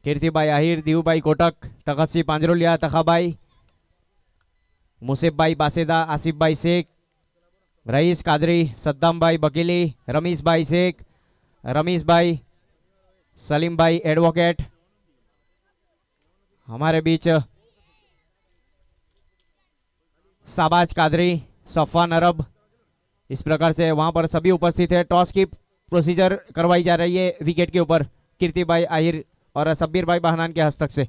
कीर्तिभाई Ahir, दिवुभाई Kotak, तखतसिंह पांजरोलिया, तखाभाई, मुसेफभाई बासेदा, आसिफभाई Sheikh, rice Qadri, Saddam भाई बकीली, रमीश भाई शेख, रमीश भाई, सलीम भाई एडवोकेट, हमारे बीच साबाज कादरी, सफवान अरब। इस प्रकार से वहां पर सभी उपस्थित है। टॉस की प्रोसीजर करवाई जा रही है विकेट के ऊपर कीर्तिभाई आहिर और शब्बीर भाई बहनान के हस्तक से।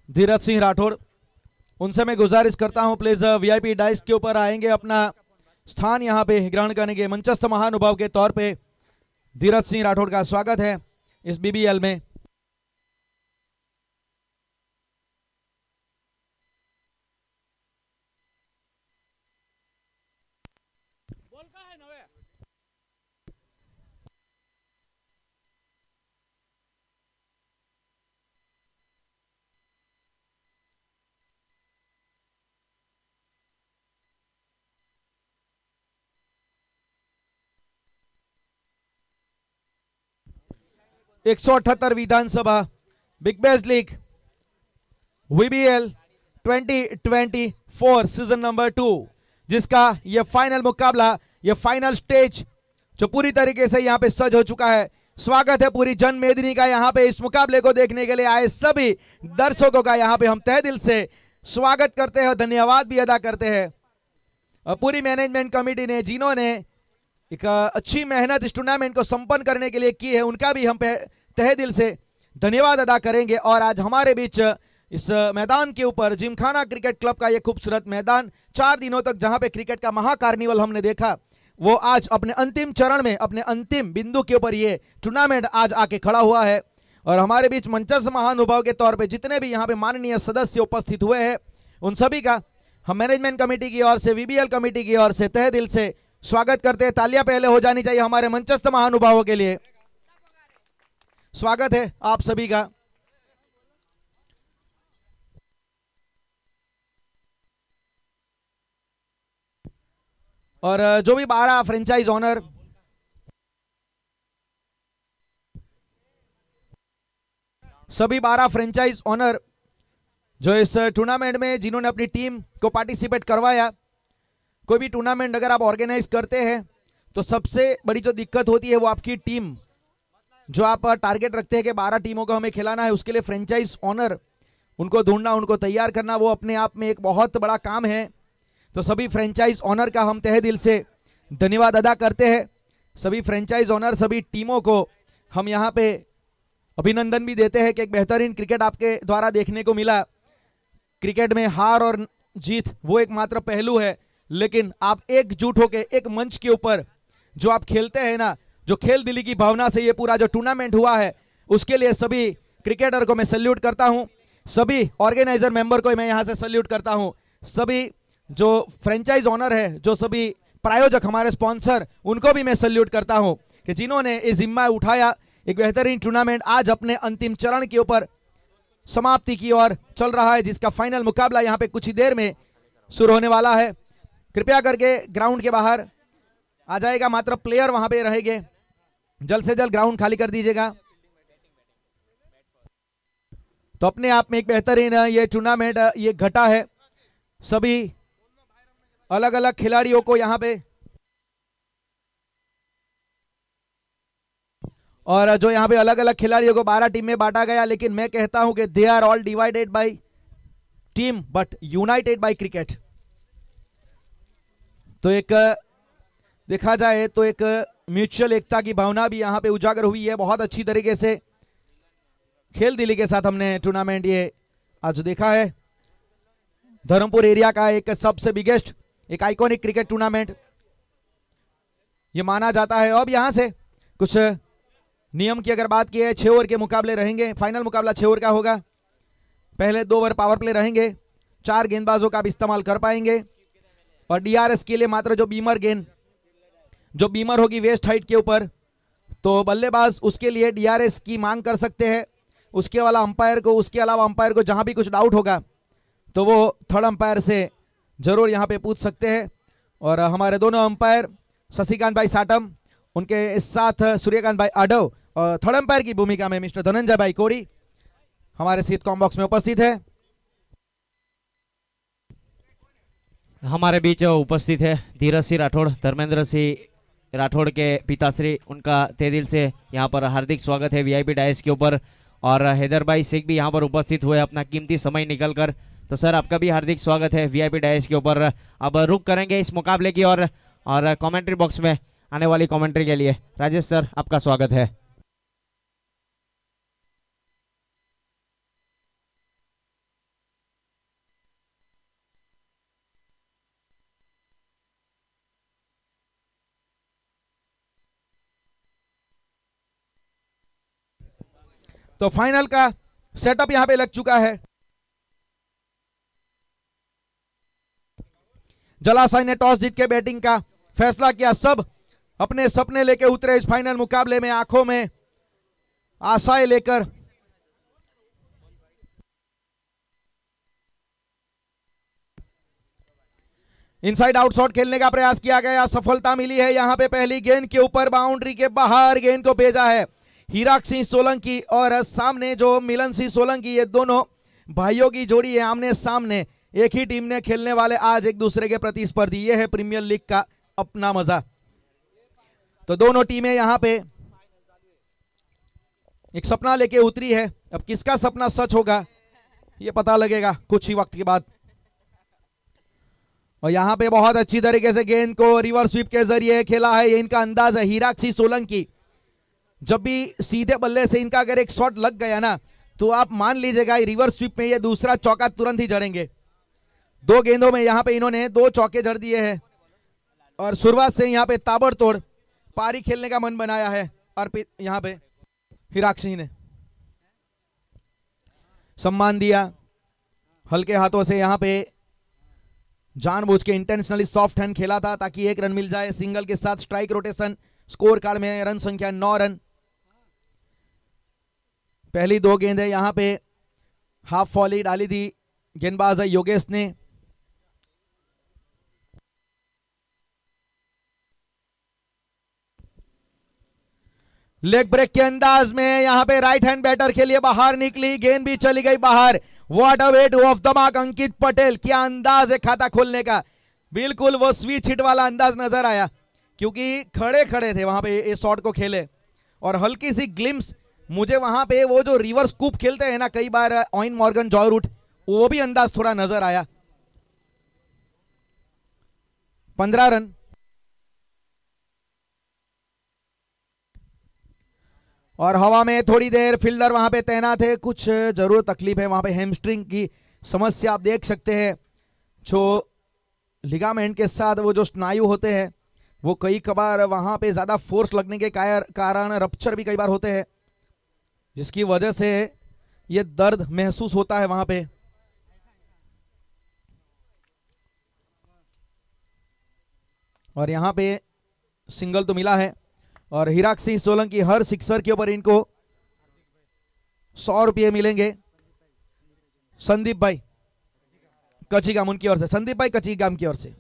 धीरज सिंह राठौड़, उनसे मैं गुजारिश करता हूं प्लीज वीआईपी डाइस के ऊपर आएंगे, अपना स्थान यहां पे ग्रहण करेंगे। मंचस्थ महानुभाव के तौर पे धीरज सिंह राठौड़ का स्वागत है इस बीबीएल में। एक 178 Vidhansabha big bash league VBL 2024 season number 2, जिसका ये फाइनल मुकाबला, ये फाइनल स्टेज जो पूरी तरीके से यहाँ पे सज हो चुका है। स्वागत है पूरी जन मेदिनी का यहाँ पे इस मुकाबले को देखने के लिए आए सभी दर्शकों का यहाँ पे हम तहे दिल से स्वागत करते हैं, धन्यवाद भी अदा करते हैं पूरी मैनेजमेंट कमेटी ने जिन्होंने एक अच्छी मेहनत इस टूर्नामेंट को संपन्न करने के लिए की है, उनका भी हम तहे दिल से धन्यवाद अदा करेंगे। और आज हमारे बीच इस मैदान के ऊपर जिमखाना क्रिकेट क्लब का ये खूबसूरत मैदान, 4 दिनों तक जहां पे क्रिकेट का महाकार्निवल हमने देखा, वो आज अपने अंतिम चरण में, अपने अंतिम बिंदु के ऊपर ये टूर्नामेंट आज आके खड़ा हुआ है। और हमारे बीच मंचस्थ महानुभाव के तौर पे जितने भी यहाँ पे माननीय सदस्य उपस्थित हुए हैं, उन सभी का हम मैनेजमेंट कमेटी की ओर से, वीबीएल कमेटी की ओर से तहे दिल से स्वागत करते हैं। तालियां पहले हो जानी चाहिए हमारे मंचस्थ महानुभावों के लिए। स्वागत है आप सभी का। और जो भी 12 फ्रेंचाइज ओनर, सभी 12 फ्रेंचाइज ओनर जो इस टूर्नामेंट में जिन्होंने अपनी टीम को पार्टिसिपेट करवाया, कोई भी टूर्नामेंट अगर आप ऑर्गेनाइज करते हैं तो सबसे बड़ी जो दिक्कत होती है वो आपकी टीम, जो आप टारगेट रखते हैं कि 12 टीमों को हमें खिलाना है, उसके लिए फ्रेंचाइज ओनर उनको ढूंढना, उनको तैयार करना, वो अपने आप में एक बहुत बड़ा काम है। तो सभी फ्रेंचाइज ओनर का हम तहे दिल से धन्यवाद अदा करते हैं। सभी फ्रेंचाइज ओनर, सभी टीमों को हम यहाँ पे अभिनंदन भी देते हैं कि एक बेहतरीन क्रिकेट आपके द्वारा देखने को मिला। क्रिकेट में हार और जीत वो एक मात्र पहलू है, लेकिन आप एकजुट होकर एक मंच के ऊपर जो आप खेलते हैं ना, जो खेल दिली की भावना से ये पूरा जो टूर्नामेंट हुआ है, उसके लिए सभी क्रिकेटर को मैं सैल्यूट करता हूं, सभी ऑर्गेनाइजर मेंबर को मैं यहां से सैल्यूट करता हूं, सभी जो फ्रेंचाइज ओनर है, जो सभी प्रायोजक हमारे स्पॉन्सर, उनको भी मैं सैल्यूट करता हूं कि जिन्होंने ये जिम्मा उठाया। एक बेहतरीन टूर्नामेंट आज अपने अंतिम चरण के ऊपर समाप्ति की ओर चल रहा है, जिसका फाइनल मुकाबला यहां पे कुछ ही देर में शुरू होने वाला है। कृपया करके ग्राउंड के बाहर आ जाएगा, मात्र प्लेयर वहां पे रहेंगे, जल्द से जल्द ग्राउंड खाली कर दीजिएगा। तो अपने आप में एक बेहतरीन ये टूर्नामेंट ये घटा है, सभी अलग अलग खिलाड़ियों को यहां पे, और जो यहां पे अलग अलग खिलाड़ियों को 12 टीम में बांटा गया, लेकिन मैं कहता हूं कि they are all divided by team but united by cricket. तो एक देखा जाए तो एक म्यूचुअल एकता की भावना भी यहां पे उजागर हुई है। बहुत अच्छी तरीके से खेल दिली के साथ हमने टूर्नामेंट ये आज देखा है। धर्मपुर एरिया का एक सबसे बिगेस्ट, एक आइकॉनिक क्रिकेट टूर्नामेंट ये माना जाता है। अब यहां से कुछ नियम की अगर बात की है, 6 ओवर के मुकाबले रहेंगे। फाइनल मुकाबला 6 ओवर का होगा। पहले 2 ओवर पावर प्ले रहेंगे, 4 गेंदबाजों का आप इस्तेमाल कर पाएंगे, और डीआरएस के लिए मात्र जो बीमर गेंद, जो बीमर होगी वेस्ट हाइट के ऊपर, तो बल्लेबाज उसके लिए डीआरएस की मांग कर सकते हैं। उसके अलावा अंपायर को जहां भी कुछ डाउट होगा तो वो थर्ड अंपायर से जरूर यहां पे पूछ सकते हैं। और हमारे दोनों अंपायर शशिकांत भाई साटम, उनके साथ सूर्यकांत भाई आडव, और थर्ड अंपायर की भूमिका में मिस्टर धनंजय भाई कोड़ी हमारे सीट कॉम बॉक्स में उपस्थित है। हमारे बीच उपस्थित है धीरज सिंह राठौड़, धर्मेंद्र सिंह राठौड़ के पिताश्री, उनका तहे दिल से यहाँ पर हार्दिक स्वागत है वीआईपी डायस के ऊपर। और हैदर भाई शेख भी यहाँ पर उपस्थित हुए अपना कीमती समय निकलकर। तो सर आपका भी हार्दिक स्वागत है वीआईपी डायस के ऊपर। अब रुक करेंगे इस मुकाबले की और कमेंट्री बॉक्स में आने वाली कमेंट्री के लिए राजेश सर आपका स्वागत है। तो फाइनल का सेटअप यहां पे लग चुका है। जलाशय ने टॉस जीत के बैटिंग का फैसला किया। सब अपने सपने लेके उतरे इस फाइनल मुकाबले में, आंखों में आशाएं लेकर। इनसाइड आउट शॉट खेलने का प्रयास किया गया, सफलता मिली है। यहां पे पहली गेंद के ऊपर बाउंड्री के बाहर गेंद को भेजा है हीराक सिंह सोलंकी, और सामने जो मिलन सिंह सोलंकी, ये दोनों भाइयों की जोड़ी है आमने सामने। एक ही टीम ने खेलने वाले आज एक दूसरे के प्रतिस्पर्धी। ये है प्रीमियर लीग का अपना मजा। तो दोनों टीमें यहां पे एक सपना लेके उतरी है। अब किसका सपना सच होगा ये पता लगेगा कुछ ही वक्त के बाद। और यहां पे बहुत अच्छी तरीके से गेंद को रिवर्स स्वीप के जरिए खेला है। ये इनका अंदाज है हीराक सिंह सोलंकी। जब भी सीधे बल्ले से इनका अगर एक शॉट लग गया ना, तो आप मान लीजिएगा रिवर्स स्वीप में ये दूसरा चौका तुरंत ही जड़ेंगे। 2 गेंदों में यहां पे इन्होंने 2 चौके जड़ दिए हैं, और शुरुआत से यहां पे ताबड़तोड़ पारी खेलने का मन बनाया है अर्पित। यहां पे हीराक सिंह ने सम्मान दिया हल्के हाथों से। यहां पे जानबूझ के इंटेंशनली सॉफ्ट हैंड खेला था ताकि 1 रन मिल जाए। सिंगल के साथ स्ट्राइक रोटेशन, स्कोर कार्ड में रन संख्या 9 रन। पहली 2 गेंदें यहां पे हाफ वॉली डाली थी गेंदबाज योगेश ने। लेग ब्रेक के अंदाज में यहां पे राइट हैंड बैटर के लिए बाहर निकली, गेंद भी चली गई बाहर। What a way to off the mark Ankit Patel. क्या अंदाज है खाता खोलने का, बिल्कुल वो स्विच हिट वाला अंदाज नजर आया, क्योंकि खड़े खड़े थे वहां पे ये शॉट को खेले। और हल्की सी ग्लिम्स मुझे वहां पे वो जो रिवर्स कूप खेलते हैं ना कई बार ऑइन मॉर्गन, जॉय रूट, वो भी अंदाज थोड़ा नजर आया। 15 रन। और हवा में थोड़ी देर फील्डर वहां पे तैनात है। कुछ जरूर तकलीफ है वहां पे, हैमस्ट्रिंग की समस्या आप देख सकते हैं। जो लिगामेंट के साथ वो जो स्नायु होते हैं वो कई कबार वहां पे ज्यादा फोर्स लगने के कारण रप्चर भी कई बार होते हैं, जिसकी वजह से ये दर्द महसूस होता है वहां पे। और यहां पे सिंगल तो मिला है और हिराक सिंह सोलंकी हर सिक्सर के ऊपर इनको 100 रुपये मिलेंगे। संदीप भाई कचीगाम उनकी ओर से, संदीप भाई कचीगाम की ओर से।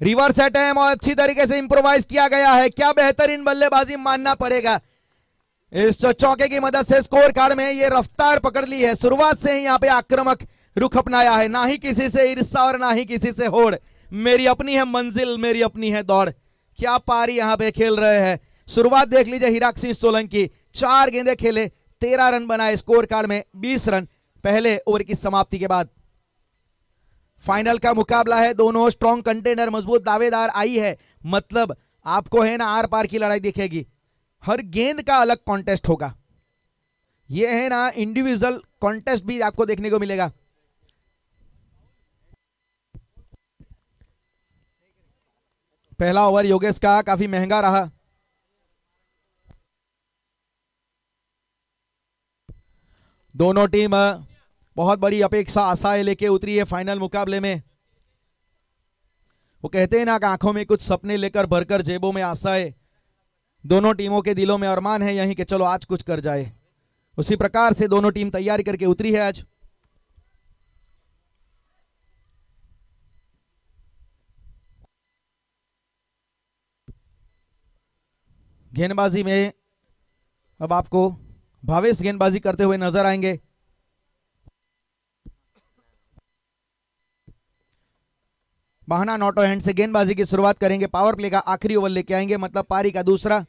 रिवर्स अटैम्प और अच्छी तरीके से इंप्रोवाइज किया गया है। क्या बेहतरीन बल्लेबाजी मानना पड़ेगा। इस चौके की मदद से स्कोर कार्ड में ये रफ्तार पकड़ ली है। शुरुआत से ही यहाँ पे आक्रामक रुख अपनाया है, ना ही किसी से ईर्ष्या और ना ही किसी से होड़। मेरी अपनी है मंजिल, मेरी अपनी है दौड़। क्या पारी यहाँ पे खेल रहे हैं। शुरुआत देख लीजिए हिराक सिंह सोलंकी, 4 गेंदे खेले, 13 रन बनाए, स्कोर कार्ड में 20 रन पहले ओवर की समाप्ति के बाद। फाइनल का मुकाबला है, दोनों स्ट्रॉन्ग कंटेंडर, मजबूत दावेदार आई है, मतलब आपको है ना आर पार की लड़ाई दिखेगी। हर गेंद का अलग कॉन्टेस्ट होगा, ये है ना इंडिविजुअल कॉन्टेस्ट भी आपको देखने को मिलेगा। पहला ओवर योगेश का काफी महंगा रहा। दोनों टीम बहुत बड़ी अपेक्षा आशाएं लेके उतरी है फाइनल मुकाबले में। वो कहते हैं ना कि आंखों में कुछ सपने लेकर भरकर जेबों में आशाएं। दोनों टीमों के दिलों में अरमान है यहीं कि चलो आज कुछ कर जाए। उसी प्रकार से दोनों टीम तैयारी करके उतरी है आज। गेंदबाजी में अब आपको भावेश गेंदबाजी करते हुए नजर आएंगे। बहाना नॉटो हैंड से गेंदबाजी की शुरुआत करेंगे। पावर प्ले का आखिरी ओवर लेके आएंगे, मतलब पारी का दूसरा।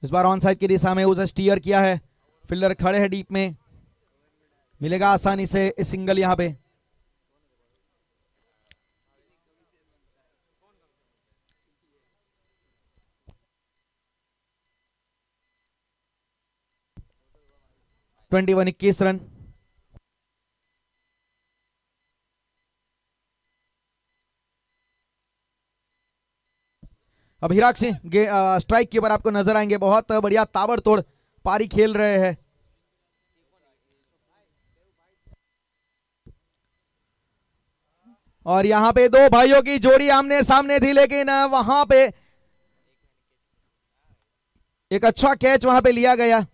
इस बार ऑन साइड की दिशा में उसे स्टीयर किया है, फील्डर खड़े हैं डीप में, मिलेगा आसानी से सिंगल यहां पे। Twenty 21 run. अब हिराक सिंह स्ट्राइक के ऊपर आपको नजर आएंगे। बहुत बढ़िया ताबड़तोड़ पारी खेल रहे हैं। और यहां पे दो भाइयों की जोड़ी आमने सामने थी, लेकिन वहां पे एक अच्छा कैच वहां पे लिया गया।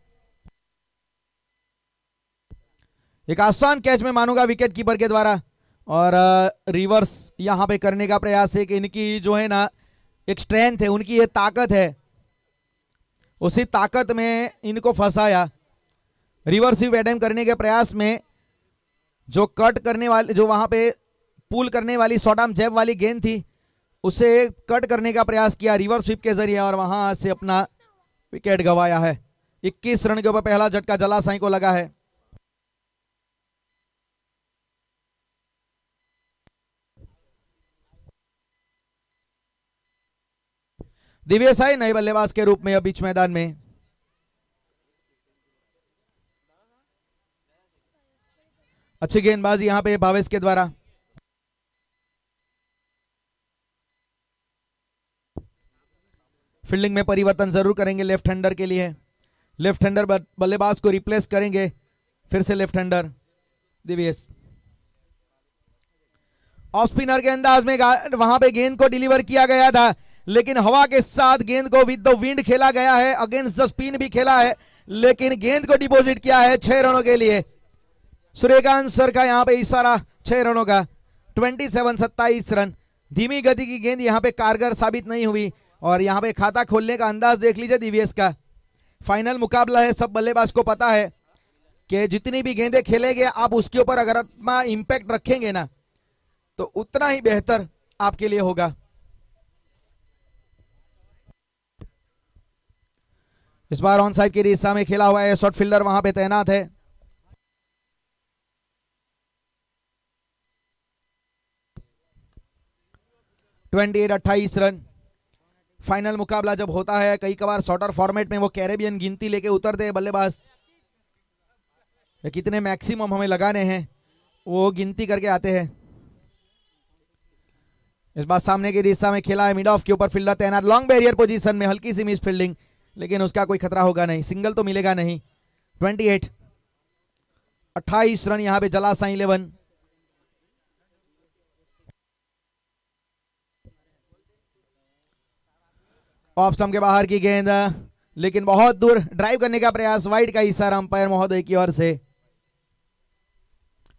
एक आसान कैच में मानूंगा विकेट कीपर के द्वारा। और रिवर्स यहां पे करने का प्रयास है कि इनकी जो है ना एक स्ट्रेंथ है, उनकी ये ताकत है, उसी ताकत में इनको फंसाया। रिवर्स स्वीप अटेम्प्ट करने के प्रयास में जो कट करने वाले, जो वहां पे पुल करने वाली शॉर्ट आर्म जैब वाली गेंद थी, उसे कट करने का प्रयास किया रिवर्स स्वीप के जरिए और वहां से अपना विकेट गंवाया है। 21 रन के ऊपर पहला झटका जलासाई को लगा है। दिव्येश आई नए बल्लेबाज के रूप में अब बीच मैदान में। अच्छी गेंदबाजी यहां पे भावेश के द्वारा। फील्डिंग में परिवर्तन जरूर करेंगे लेफ्ट हैंडर के लिए। लेफ्ट हैंडर बल्लेबाज को रिप्लेस करेंगे, फिर से left hander Divyesh. Off spinner के अंदाज में वहां पे गेंद को डिलीवर किया गया था, लेकिन हवा के साथ गेंद को विद द विंड खेला गया है, अगेंस्ट द स्पिन भी खेला है, लेकिन गेंद को डिपॉजिट किया है 6 रनों के लिए। सूर्यकांत सर का यहां पे इशारा 6 रनों का। 27 रन। धीमी गति की गेंद यहां पे कारगर साबित नहीं हुई। और यहां पे खाता खोलने का अंदाज देख लीजिए दिव्येश का। फाइनल मुकाबला है, सब बल्लेबाज को पता है कि जितनी भी गेंदें खेलेंगे आप उसके ऊपर अगर अपना इंपैक्ट रखेंगे ना तो उतना ही बेहतर आपके लिए होगा। इस बार ऑन साइड की दिशा में खेला हुआ है, शॉर्ट फील्डर वहां पे तैनात है। Twenty 28 run. फाइनल मुकाबला जब होता है कई कबार शॉर्टर फॉर्मेट में वो कैरेबियन गिनती लेके उतरते हैं बल्लेबाज, कितने मैक्सिमम हमें लगाने हैं वो गिनती करके आते हैं। इस बार सामने की दिशा में खेला है, मिड ऑफ के ऊपर फील्डर तैनात, लॉन्ग बैरियर पोजीशन में, हल्की सी मिस फील्डिंग, लेकिन उसका कोई खतरा होगा नहीं, सिंगल तो मिलेगा नहीं। 28 रन यहां पे जलासा 11। ऑफ स्टंप के बाहर की गेंद, लेकिन बहुत दूर ड्राइव करने का प्रयास, वाइड का इशारा अंपायर महोदय की ओर से।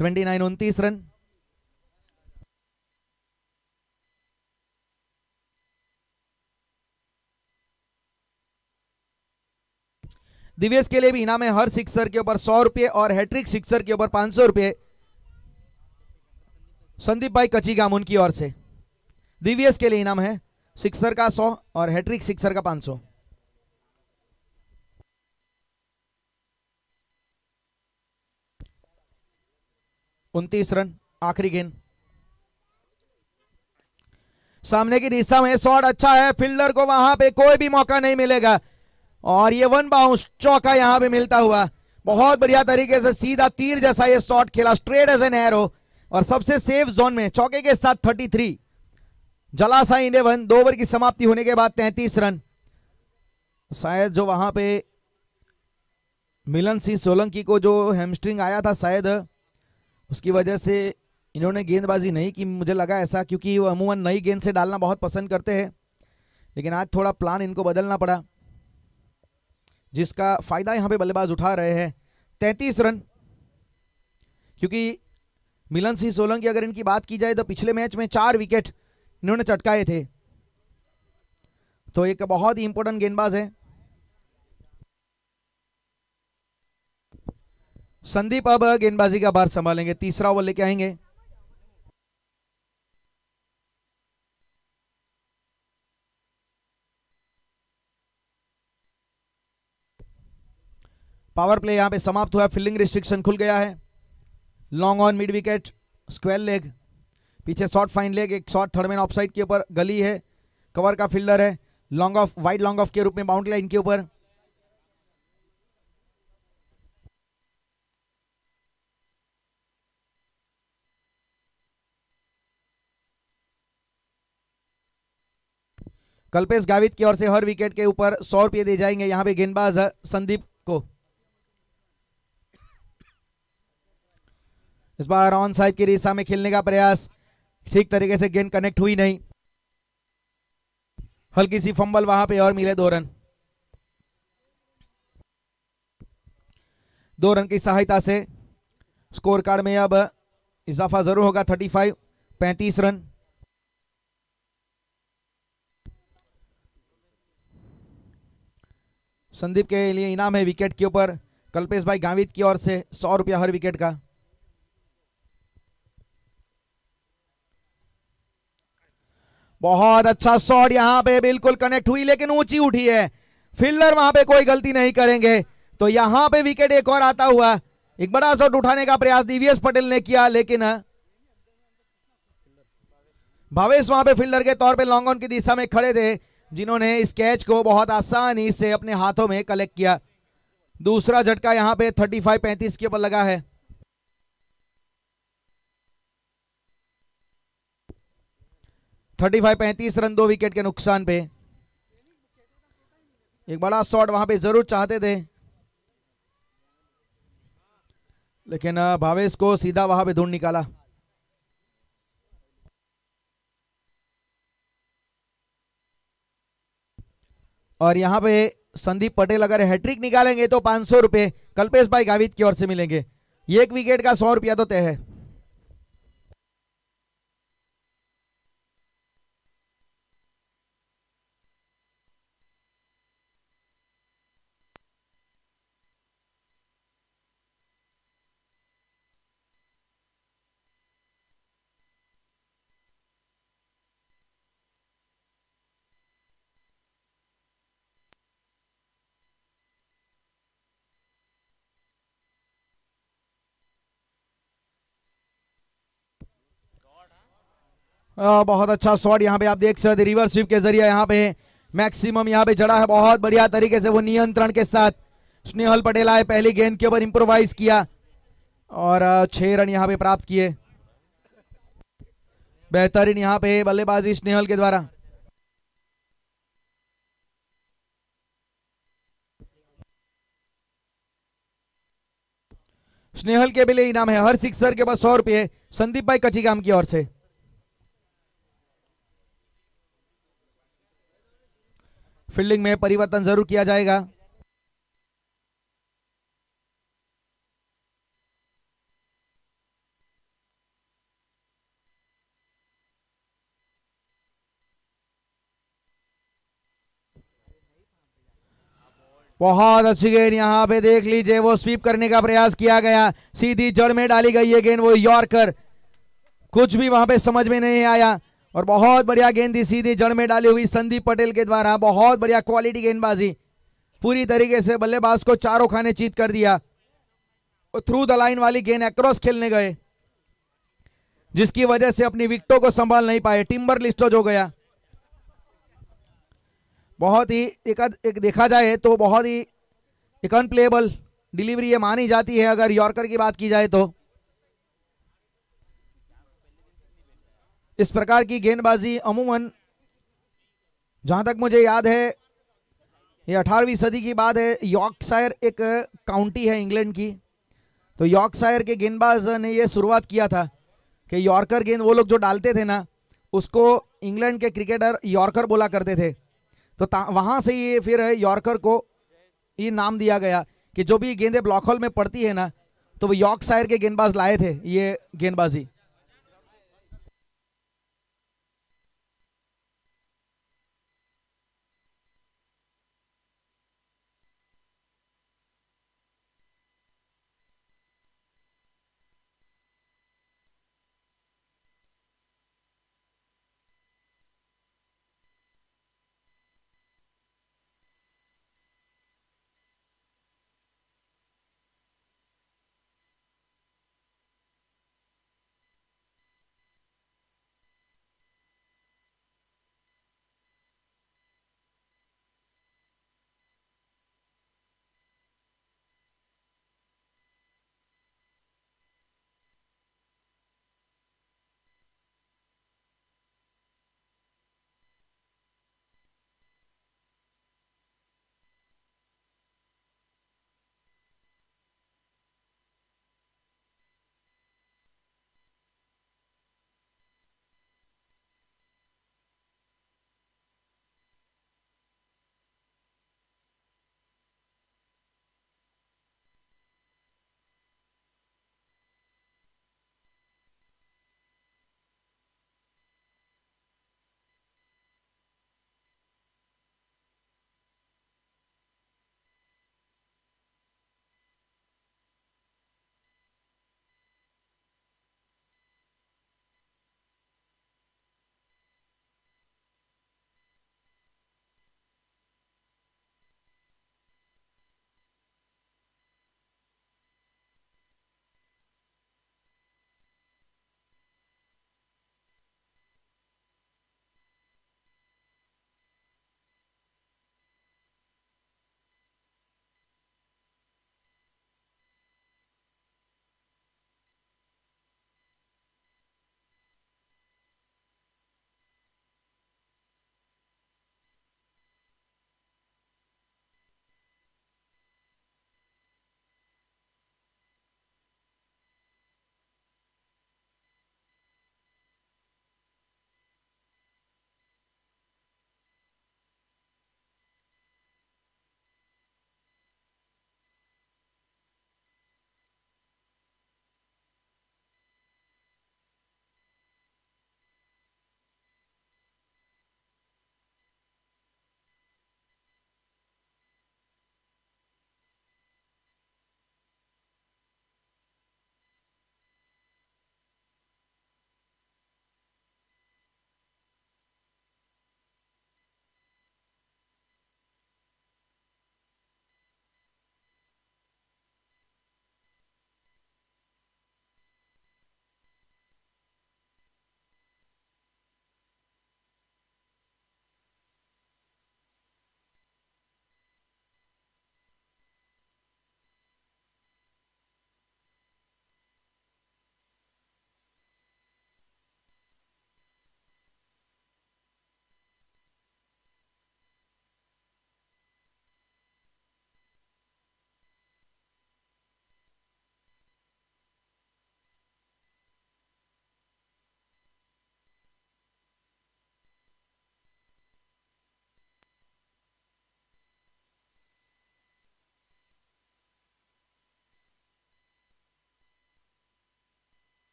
29 रन। दिव्यस के लिए भी इनाम है, हर सिक्सर के ऊपर 100 रुपए और हैट्रिक सिक्सर के ऊपर 500 रुपए संदीप भाई कच्ची गामुन की ओर से। दिव्यस के लिए इनाम है सिक्सर का 100 और हैट्रिक सिक्सर का 500। उनतीस रन, आखिरी गेंद, सामने की दिशा में शॉट अच्छा है, फील्डर को वहां पे कोई भी मौका नहीं मिलेगा और ये वन बाउंस चौका यहां पे मिलता हुआ, बहुत बढ़िया तरीके से सीधा तीर जैसा ये शॉट खेला, स्ट्रेट एज एन एरो और सबसे सेफ जोन में चौके के साथ 33। जलासा 11, 2 ओवर की समाप्ति होने के बाद 33 रन। शायद जो वहां पे मिलन सिंह सोलंकी को जो हैमस्ट्रिंग आया था, शायद उसकी वजह से इन्होंने गेंदबाजी नहीं की, मुझे लगा ऐसा, क्योंकि वो अमूमन नई गेंद से डालना बहुत पसंद करते हैं, लेकिन आज थोड़ा प्लान इनको बदलना पड़ा, जिसका फायदा यहां पे बल्लेबाज उठा रहे हैं। 33 रन, क्योंकि मिलन सिंह सोलंकी अगर इनकी बात की जाए तो पिछले मैच में 4 विकेट इन्होंने चटकाए थे, तो एक बहुत ही इंपॉर्टेंट गेंदबाज है। संदीप अब गेंदबाजी का भार संभालेंगे, तीसरा ओवर लेके आएंगे। पावर प्ले यहां पे समाप्त हुआ, फील्डिंग रिस्ट्रिक्शन खुल गया है। Long on mid wicket, square leg, पीछे शॉर्ट फाइन लेग, एक शॉट थर्ड मैन ऑफसाइड के ऊपर, गली है, कवर का फील्डर है, long off, wide long off के रूप में बाउंड्री लाइन के ऊपर। कल्पेश गावित की ओर से हर विकेट के ऊपर 100 रुपए दिए जाएंगे यहां पे गेंदबाज संदीप को। इस बार ऑन साइड की दिशा में खेलने का प्रयास, ठीक तरीके से गेंद कनेक्ट हुई नहीं, हल्की सी फंबल वहां पे और मिले 2 रन। 2 रन की सहायता से स्कोर कार्ड में अब इजाफा जरूर होगा। 35 रन। संदीप के लिए इनाम है विकेट के ऊपर कल्पेश भाई गावित की ओर से 100 रुपया हर विकेट का। बहुत अच्छा शॉट यहां पे बिल्कुल कनेक्ट हुई, लेकिन ऊंची उठी है, फील्डर वहां पे कोई गलती नहीं करेंगे, तो यहां पे विकेट एक और आता हुआ। एक बड़ा शॉट उठाने का प्रयास दिव्येश पटेल ने किया, लेकिन भावेश वहां पे फील्डर के तौर पे लॉन्ग ऑन की दिशा में खड़े थे, जिन्होंने इस कैच को बहुत आसानी से अपने हाथों में कलेक्ट किया। दूसरा झटका यहां पे 35-35 के ऊपर लगा है। (35) 35 रन 2 विकेट के नुकसान पे। एक बड़ा शॉट वहां पे जरूर चाहते थे, लेकिन भावेश को सीधा वहां पे ढूंढ निकाला। और यहां पे संदीप पटेल अगर हैट्रिक निकालेंगे तो 500 रुपए कल्पेश भाई गावित की ओर से मिलेंगे। ये एक विकेट का 100 रुपया तो तय है। बहुत अच्छा शॉट यहां पे आप देख सकते, रिवर्स स्वीप के जरिए यहां पे मैक्सिमम यहां पे जड़ा है, बहुत बढ़िया तरीके से वो नियंत्रण के साथ। स्नेहल पटेल आए, पहली गेंद के ऊपर इंप्रोवाइज किया, और 6 रन यहाँ पे प्राप्त किए। बेहतरीन यहाँ पे बल्लेबाजी स्नेहल के द्वारा। स्नेहल के भी लिए इनाम है, हर सिक्सर के पास 100 रुपये संदीप भाई कच्चीगाम की ओर से। फील्डिंग में परिवर्तन जरूर किया जाएगा। बहुत अच्छी गेंद यहाँ पे देख लीजिए, वो स्वीप करने का प्रयास किया गया, सीधी जड़ में डाली गई ये गेंद, वो यॉर्कर, कुछ भी वहां पे समझ में नहीं आया और बहुत बढ़िया गेंद थी सीधी जड़ में डाली हुई संदीप पटेल के द्वारा। बहुत बढ़िया क्वालिटी गेंदबाजी, पूरी तरीके से बल्लेबाज को चारों खाने चीत कर दिया। थ्रू द लाइन वाली गेंद अक्रॉस खेलने गए, जिसकी वजह से अपनी विकेटों को संभाल नहीं पाए, टिम्बर लिस्टोज हो गया। बहुत ही एक देखा जाए तो बहुत ही एक अनप्लेएबल डिलीवरी ये मानी जाती है अगर यॉर्कर की बात की जाए तो। इस प्रकार की गेंदबाजी अमूमन जहां तक मुझे याद है ये 18वीं सदी की बात है, यॉर्कशायर एक काउंटी है इंग्लैंड की, तो यॉर्कशायर के गेंदबाज ने ये शुरुआत किया था कि यॉर्कर गेंद वो लोग जो डालते थे ना उसको इंग्लैंड के क्रिकेटर यॉर्कर बोला करते थे, तो वहां से ये फिर यॉर्कर को ये नाम दिया गया कि जो भी गेंदें ब्लॉक होल में पड़ती है ना तो वो यॉर्कशायर के गेंदबाज लाए थे ये गेंदबाजी।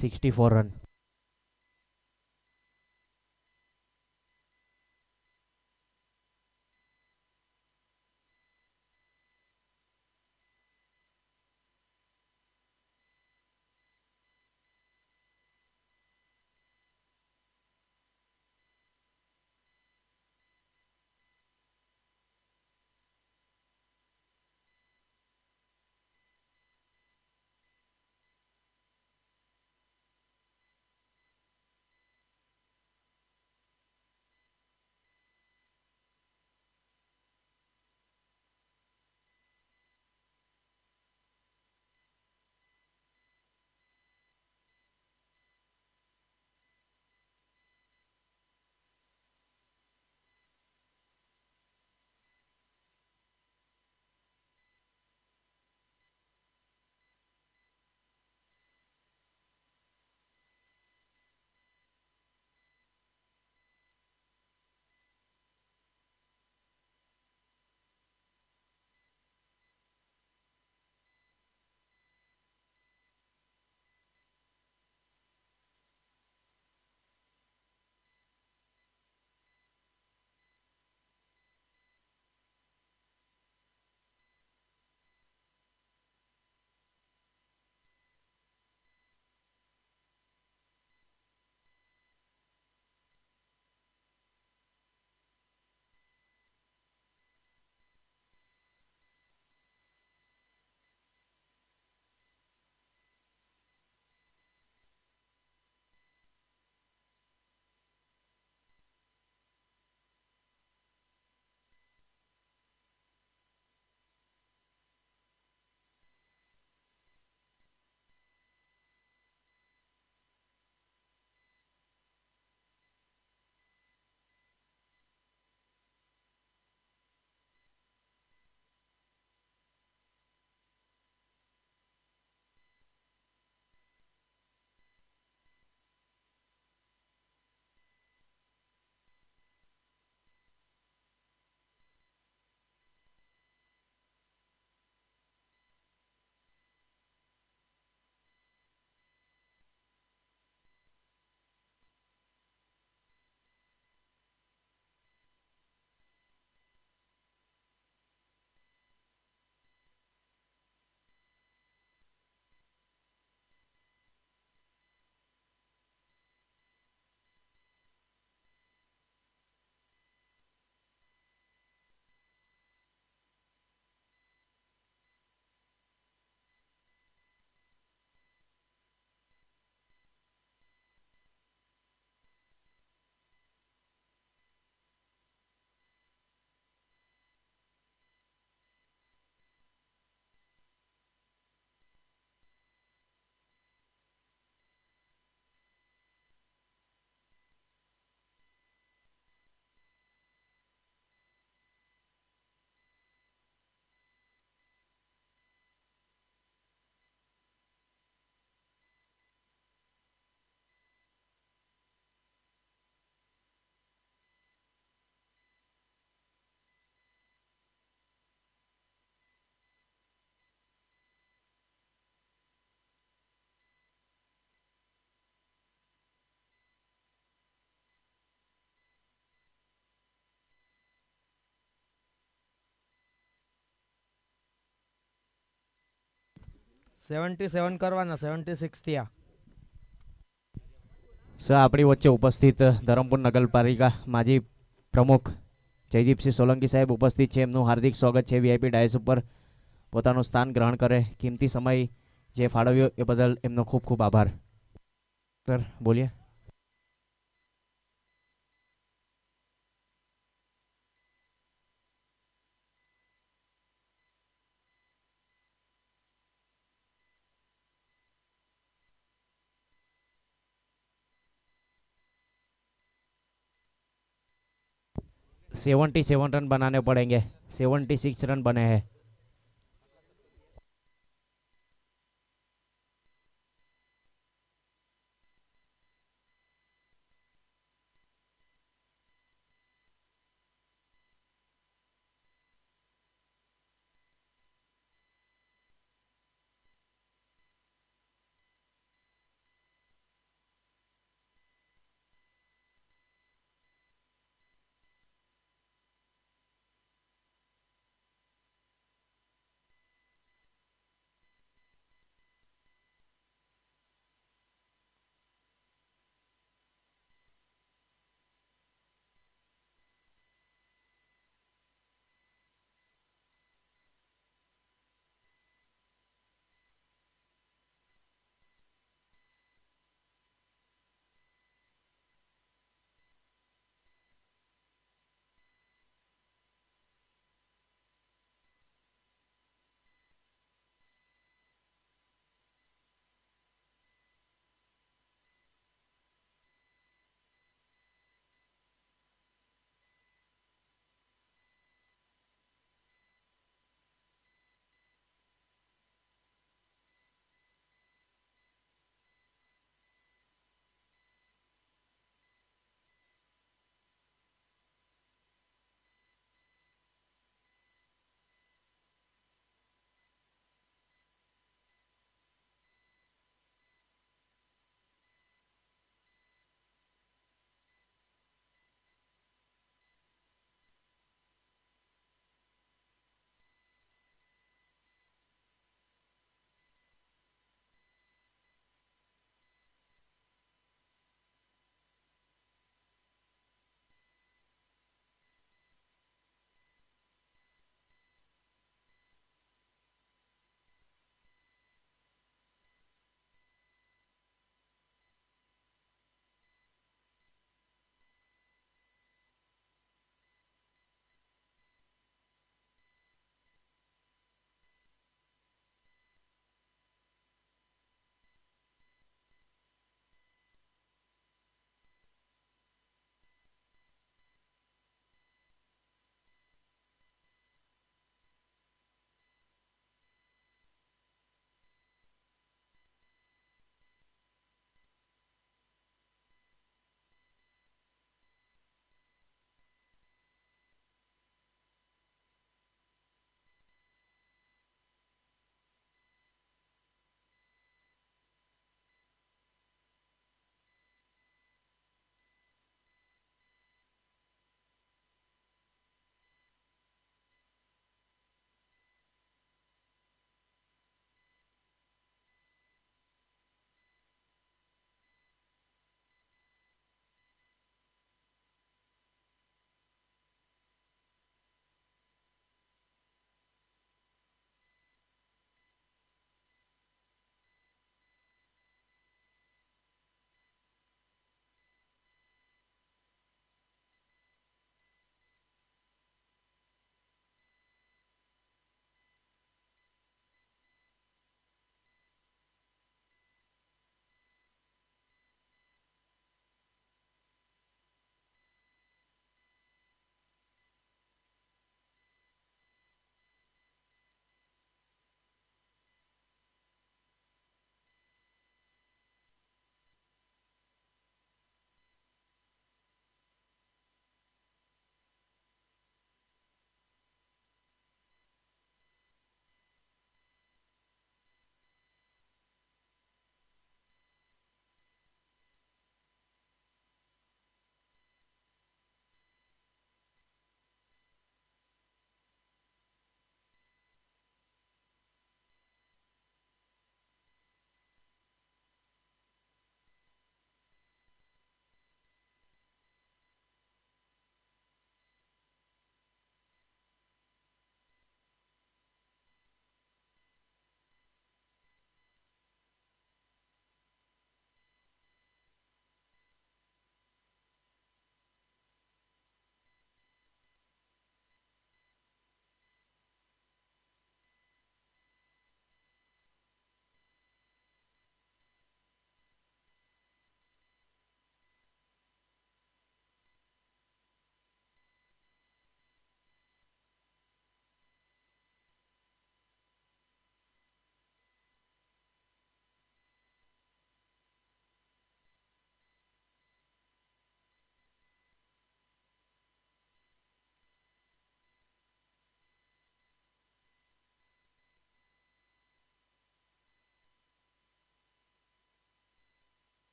64 रन। सेवन करवाना 76 થયા. સર આપણી વચ્ચે ઉપસ્થિત ધરમપુર નગરપાલિકા માજી પ્રમુખ જયદીપસિંહ સોલંકી સાહેબ ઉપસ્થિત છે. એમનું હાર્દિક સ્વાગત છે વીઆઈપી ડાયસ ઉપર. પોતાનું સ્થાન ગ્રહણ કરે, કિંમતી સમય જે ફાળવ્યો એ બદલ એમનો ખૂબ ખૂબ આભાર. સર બોલીએ. सेवेंटी 77 रन बनाने पड़ेंगे. 76 रन बने हैं.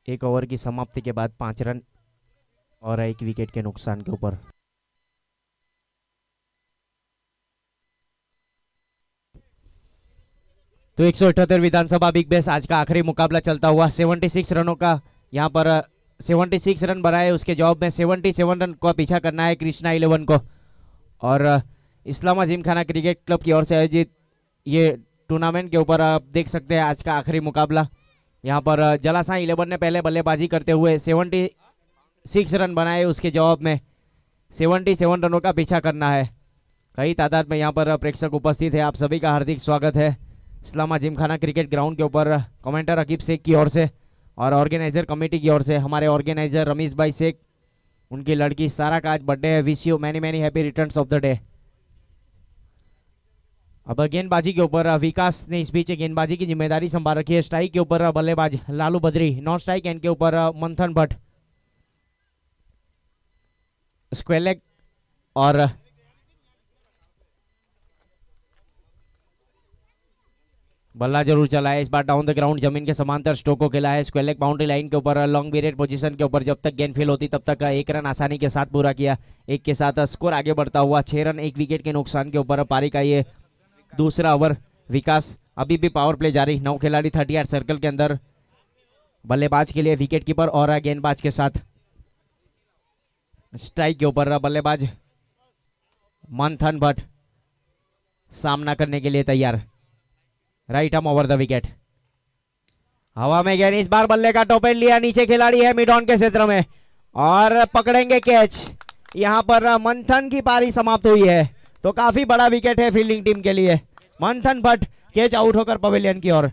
एक ओवर की समाप्ति के बाद 5 रन और 1 विकेट के नुकसान के ऊपर। तो 178 विधानसभा बिग बैश आज का आखिरी मुकाबला चलता हुआ 76 रनों का यहाँ पर 76 रन बनाए, उसके जवाब में 77 रन को पीछा करना है कृष्णा 11 को। और इस्लामा जिमखाना क्रिकेट क्लब की ओर से आयोजित ये टूर्नामेंट के ऊपर आप देख सकते हैं आज का आखिरी मुकाबला। यहाँ पर जलासाई 11 ने पहले बल्लेबाजी करते हुए 76 रन बनाए, उसके जवाब में 77 रनों का पीछा करना है। कई तादाद में यहाँ पर प्रेक्षक उपस्थित है, आप सभी का हार्दिक स्वागत है इस्लामा जिमखाना क्रिकेट ग्राउंड के ऊपर। कमेंटर अकीब शेख की ओर से और ऑर्गेनाइजर कमेटी की ओर से हमारे ऑर्गेनाइजर रमीश भाई शेख, उनकी लड़की सारा का आज बर्थडे है, wish you many many happy returns of the day. अब गेंदबाजी के ऊपर विकास ने इस बीच गेंदबाजी की जिम्मेदारी संभाल रखी है। स्ट्राइक के ऊपर बल्लेबाज Lalu Badri, non strike and के ऊपर मंथन भट्ट, स्क्वायर लेग और बल्ला जरूर चला है। इस बार डाउन द ग्राउंड जमीन के समांतर स्ट्रोक को खेला है। स्क्वायर लेग बाउंड्री लाइन के ऊपर लॉन्ग पीरियड पोजीशन के ऊपर जब तक गेंद फेल होती तब तक 1 रन आसानी के साथ पूरा किया। 1 के साथ स्कोर आगे बढ़ता हुआ 6 रन 1 विकेट के नुकसान के ऊपर पारी का ये दूसरा ओवर। विकास अभी भी पावर प्ले जारी, 9 खिलाड़ी 38 सर्कल के अंदर, बल्लेबाज के लिए विकेट कीपर और गेंदबाज के साथ। स्ट्राइक के ऊपर बल्लेबाज मंथन भट्ट सामना करने के लिए तैयार, right arm over the wicket. हवा में गेंद, इस बार बल्ले का टॉप एंड लिया, नीचे खिलाड़ी है मिड ऑन के क्षेत्र में और पकड़ेंगे कैच। यहां पर मंथन की पारी समाप्त हुई है, तो काफी बड़ा विकेट है फील्डिंग टीम के लिए। मंथन भट्ट कैच आउट होकर पवेलियन की ओर।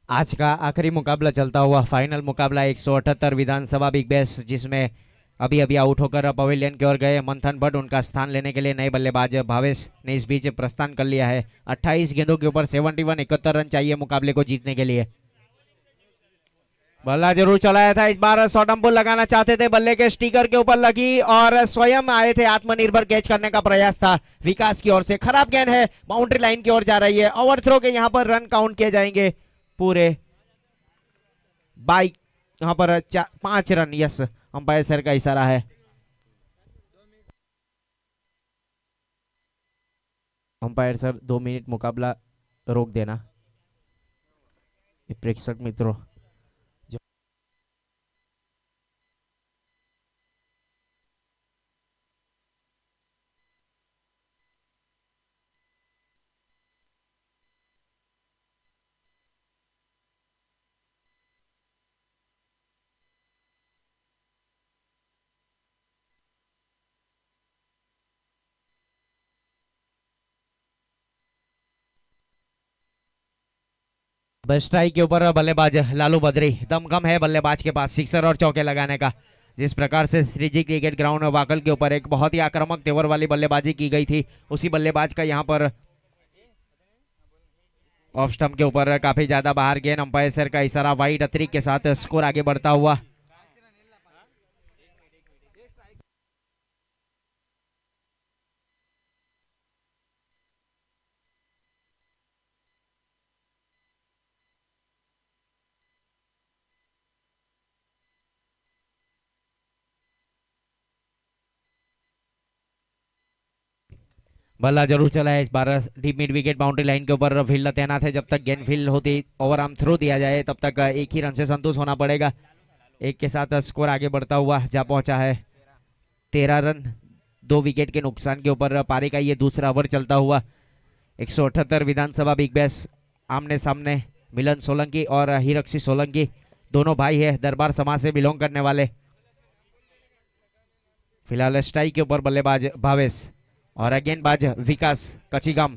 आज का आखिरी मुकाबला चलता हुआ फाइनल मुकाबला 178 विधानसभा बिग बैश, जिसमें अभी अभी आउट होकर पवेलियन की ओर गए मंथन भट्ट, उनका स्थान लेने के लिए नए बल्लेबाज भावेश ने इस बीच प्रस्थान कर लिया है। 28 गेंदों के ऊपर 71 रन चाहिए मुकाबले को जीतने के लिए। बल्ला जरूर चलाया था, इस बार शॉर्ट पुल लगाना चाहते थे, बल्ले के स्टिकर के ऊपर लगी और स्वयं आए थे, आत्मनिर्भर कैच करने का प्रयास था विकास की ओर से। खराब गेंद है, बाउंड्री लाइन की ओर जा रही है। ओवर थ्रो के यहाँ पर रन काउंट किए जाएंगे पूरे बाइक, यहाँ पर 5 रन। यस, अंपायर सर का इशारा है। अंपायर सर 2 मिनट मुकाबला रोक देना। प्रेक्षक मित्रों, स्ट्राइक के ऊपर बल्लेबाज लालू बद्री, दमखम है बल्लेबाज के पास सिक्सर और चौके लगाने का। जिस प्रकार से श्रीजी क्रिकेट ग्राउंड वाकल के ऊपर एक बहुत ही आक्रामक तेवर वाली बल्लेबाजी की गई थी, उसी बल्लेबाज का यहां पर ऑफ स्टंप के ऊपर काफी ज्यादा बाहर गेंद, अंपायर सर का इशारा, वाइड अतिरिक्त के साथ स्कोर आगे बढ़ता हुआ। बल्ला जरूर चला है, इस बार deep mid wicket boundary line के ऊपर फील्डर तैनात है। जब तक गेंद फील्ड होती ओवर आर्म थ्रो दिया जाए तब तक 1 ही रन से संतुष्ट होना पड़ेगा। 1 के साथ स्कोर आगे बढ़ता हुआ जा पहुंचा है 13 रन 2 विकेट के नुकसान के ऊपर पारी का ये दूसरा ओवर चलता हुआ। 178 विधानसभा बिग बैश, आमने सामने मिलन सोलंकी और हीरक्षी सोलंकी, दोनों भाई है, दरबार समाज से बिलोंग करने वाले। फिलहाल स्ट्राइक के ऊपर बल्लेबाज भावेश और गेंदबाज विकास कचिगाम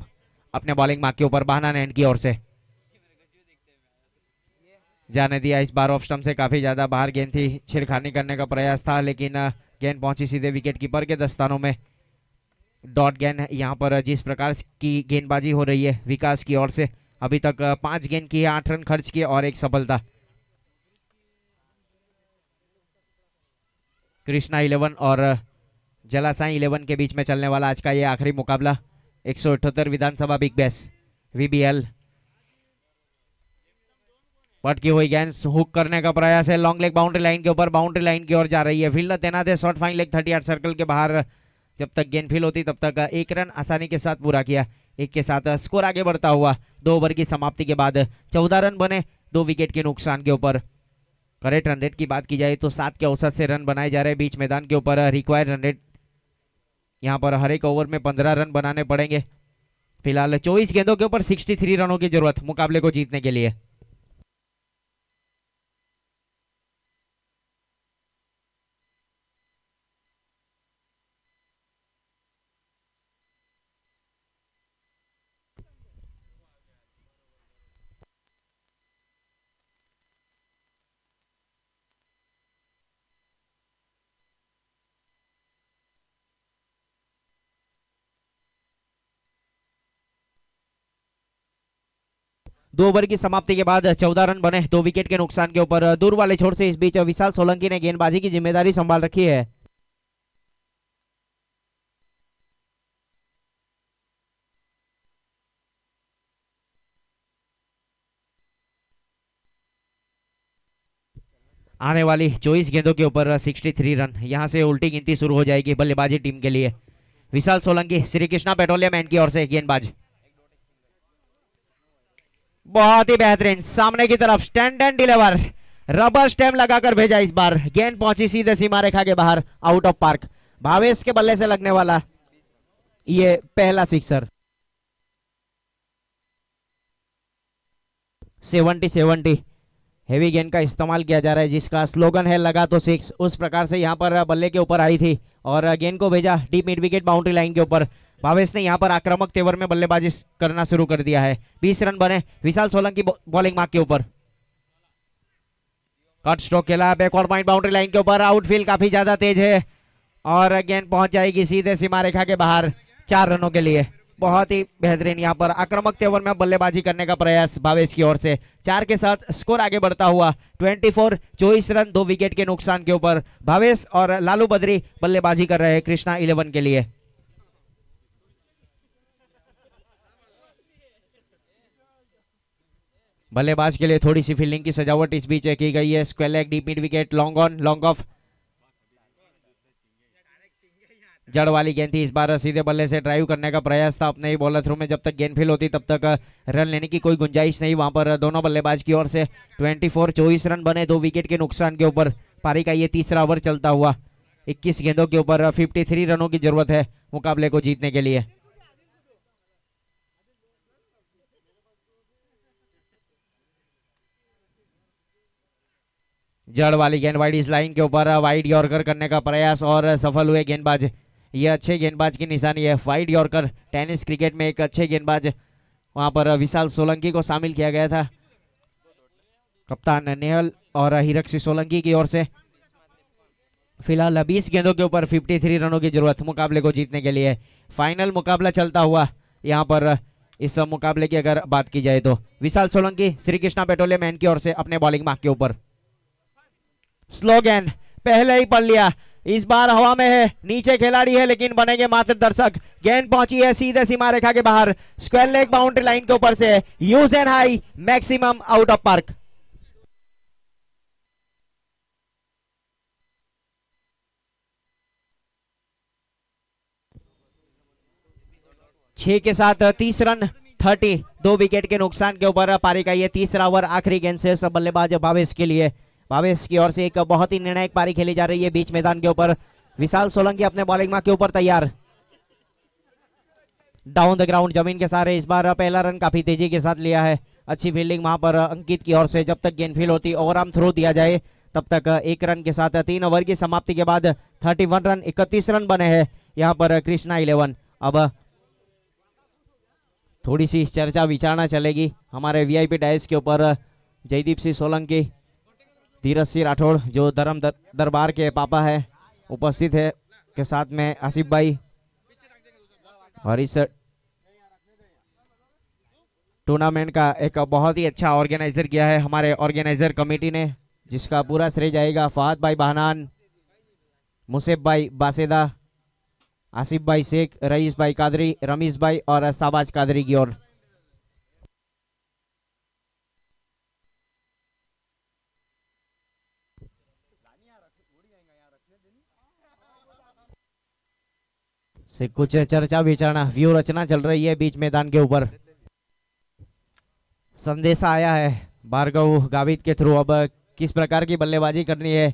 अपने बॉलिंग मार्क के ऊपर बहाना एंड की ओर से जाने दिया। इस बार ऑफ स्टंप से काफी ज्यादा बाहर गेंद थी, छेड़खानी करने का प्रयास था, लेकिन गेंद पहुंची सीधे विकेट कीपर के दस्तानों में। डॉट गेंद यहाँ पर जिस प्रकार की गेंदबाजी हो रही है विकास की ओर से, अभी तक 5 गेंद की 8 रन खर्च किए और 1 सफलता। कृष्णा 11 और जलासाई 11 के बीच में चलने वाला आज का ये आखिरी मुकाबला 178 विधानसभा बिग बैश VBL। पटकी हुई गेंद हुक करने का प्रयास है, लॉन्ग लेग बाउंड्री लाइन के ऊपर, बाउंड्री लाइन की ओर जा रही है। फील्डर तैनात है, शॉर्ट फाइन लेग 38 सर्कल के बाहर। जब तक गेंद फील होती तब तक 1 रन आसानी के साथ पूरा किया। 1 के साथ स्कोर आगे बढ़ता हुआ 2 ओवर की समाप्ति के बाद 14 रन बने 2 विकेट के नुकसान के ऊपर। करेक्ट रन रेट की बात की जाए तो 7 के औसत से रन बनाए जा रहे हैं बीच मैदान के ऊपर। रिक्वायर्ड रन रेट यहाँ पर हर एक ओवर में 15 रन बनाने पड़ेंगे। फिलहाल 24 गेंदों के ऊपर 63 रनों की जरूरत मुकाबले को जीतने के लिए। दो ओवर की समाप्ति के बाद 14 रन बने 2 विकेट के नुकसान के ऊपर। दूर वाले छोर से इस बीच विशाल सोलंकी ने गेंदबाजी की जिम्मेदारी संभाल रखी है। आने वाली 24 गेंदों के ऊपर 63 रन, यहां से उल्टी गिनती शुरू हो जाएगी बल्लेबाजी टीम के लिए। विशाल सोलंकी श्री कृष्णा पेट्रोलियम एंड की ओर से गेंदबाज, बहुत ही बेहतरीन सामने की तरफ stand and deliver, rubber stamp लगाकर भेजा। इस बार गेंद पहुंची सीधे सीमा रेखा के बाहर, आउट ऑफ पार्क। भावेश के बल्ले से लगने वाला ये पहला सिक्सर। 70-70 हेवी गेंद का इस्तेमाल किया जा रहा है, जिसका स्लोगन है लगा तो 6। उस प्रकार से यहां पर बल्ले के ऊपर आई थी और गेंद को भेजा deep mid wicket boundary line के ऊपर। भावेश ने यहां पर आक्रामक तेवर में बल्लेबाजी करना शुरू कर दिया है। 20 रन बने विशाल सोलंकी बॉलिंग मार्क के ऊपर। कट स्ट्रोक खेला बैकवर्ड पॉइंट बाउंड्री लाइन के ऊपर, आउटफील्ड काफी ज्यादा तेज है और गेंद पहुंच जाएगी सीधे सीमा रेखा के बाहर 4 रनों के लिए। बहुत ही बेहतरीन यहां पर आक्रामक तेवर में बल्लेबाजी करने का प्रयास भावेश की ओर से। 4 के साथ स्कोर आगे बढ़ता हुआ 24 रन 2 विकेट के नुकसान के ऊपर। भावेश और लालू बद्री बल्लेबाजी कर रहे हैं कृष्णा 11 के लिए। बल्लेबाज के लिए थोड़ी सी फील्डिंग की सजावट इस बीच की गई है। Square leg deep mid wicket, long on long off. जड़ वाली गेंद थी, इस बार सीधे बल्ले से ड्राइव करने का प्रयास था अपने ही बॉलर थ्रू में। जब तक गेंद फील होती तब तक रन लेने की कोई गुंजाइश नहीं वहां पर दोनों बल्लेबाज की ओर से। 24 रन बने 2 विकेट के नुकसान के ऊपर। पारी का ये तीसरा ओवर चलता हुआ 21 गेंदों के ऊपर 53 रनों की जरूरत है मुकाबले को जीतने के लिए। जड़ वाली गेंद वाइड इस लाइन के ऊपर, वाइड यॉर्कर करने का प्रयास और सफल हुए गेंदबाज। ये अच्छे गेंदबाज की निशानी है, वाइड यॉर्कर। टेनिस क्रिकेट में एक अच्छे गेंदबाज वहां पर विशाल सोलंकी को शामिल किया गया था कप्तान नेहल और हीरक सोलंकी की ओर से। फिलहाल 20 गेंदों के ऊपर 53 रनों की जरूरत मुकाबले को जीतने के लिए। फाइनल मुकाबला चलता हुआ यहाँ पर इस मुकाबले की अगर बात की जाए तो विशाल सोलंकी श्री कृष्णा पेट्रोलियम एंड की ओर से अपने बॉलिंग मार्क के ऊपर। स्लो गेंद पहले ही पढ़ लिया, इस बार हवा में है, नीचे खिलाड़ी है लेकिन बनेंगे मात्र दर्शक। गेंद पहुंची है सीधे सीमा रेखा के बाहर, स्क्वायर लेग बाउंड्री लाइन के ऊपर से। Use and high, maximum out of park. छह के साथ 30 रन 30 2 विकेट के नुकसान के ऊपर। पारी का ये तीसरा ओवर आखिरी गेंद से सब बल्लेबाज भावेश के लिए। भावेश की ओर से एक बहुत ही निर्णायक पारी खेली जा रही है बीच मैदान के ऊपर। विशाल सोलंकी अपने बॉलिंग मार्क के ऊपर तैयार। डाउन द ग्राउंड जमीन के सहारे इस बार पहला रन काफी तेजी के साथ लिया है। अच्छी फील्डिंग वहां पर अंकित की ओर से। जब तक गेंद फील होती ओवर आर्म थ्रो दिया जाए तब तक 1 रन के साथ 3 ओवर की समाप्ति के बाद 31 रन 31 रन बने हैं यहाँ पर कृष्णा 11। अब थोड़ी सी चर्चा विचारना चलेगी हमारे वीआईपी डाइस के ऊपर। जयदीप सिंह सोलंकी, धीरज सिंह राठौड़ जो दरबार के पापा है उपस्थित है, के साथ में आसिफ भाई, और इस टूर्नामेंट का एक बहुत ही अच्छा ऑर्गेनाइजर किया है हमारे ऑर्गेनाइजर कमेटी ने, जिसका पूरा श्रेय जाएगा फहद भाई बहनान, मुसेब भाई बासेदा, आसिफ भाई शेख, रईस भाई कादरी, रमीश भाई और साबाज कादरी की ओर। से कुछ चर्चा विचारना व्यू रचना चल रही है बीच मैदान के ऊपर। संदेशा आया है भार्गव गावित के थ्रू, अब किस प्रकार की बल्लेबाजी करनी है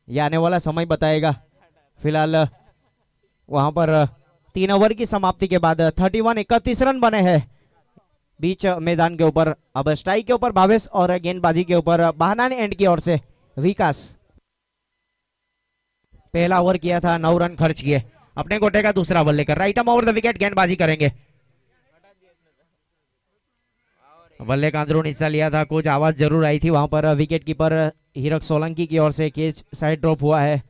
ये आने वाला समय बताएगा। फिलहाल वहां पर 3 ओवर की समाप्ति के बाद 31 रन बने हैं बीच मैदान के ऊपर। अब स्ट्राइक के ऊपर भावेश और गेंदबाजी के ऊपर बहनान एंड की ओर से विकास। पहला ओवर किया था, 9 रन खर्च किए। अपने कोटे का दूसरा बल्ले लेकर right arm over the wicket गेंदबाजी करेंगे। बल्ले का अंदरूनी हिस्सा लिया था, कुछ आवाज जरूर आई थी वहां पर। विकेट कीपर हीरक सोलंकी की ओर से कैच साइड ड्रॉप हुआ है।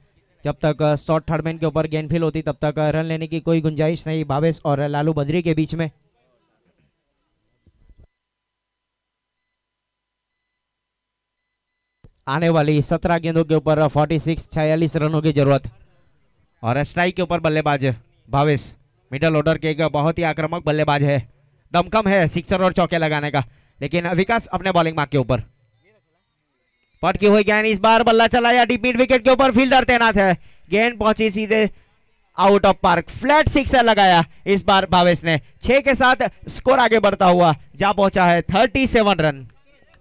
जब तक शॉर्ट थर्डमैन के ऊपर गेंद फील होती तब तक रन लेने की कोई गुंजाइश नहीं भावेश और लालू बद्री के बीच में। आने वाली 17 गेंदों के ऊपर 46 रनों की जरूरत। और स्ट्राइक के ऊपर बल्लेबाज भावेश, मिडल ऑर्डर के एक बहुत ही आक्रामक बल्लेबाज है, दमकम है सिक्सर और चौके लगाने का। लेकिन विकास अपने बॉलिंग मार्क के ऊपर पटकी हुई गेंद, इस बार बल्ला चलाया डीप मिड विकेट के ऊपर, फील्डर तैनात है, गेंद पहुंची सीधे out of park, flat sixer लगाया इस बार भावेश ने। 6 के साथ स्कोर आगे बढ़ता हुआ जा पहुंचा है 37 रन।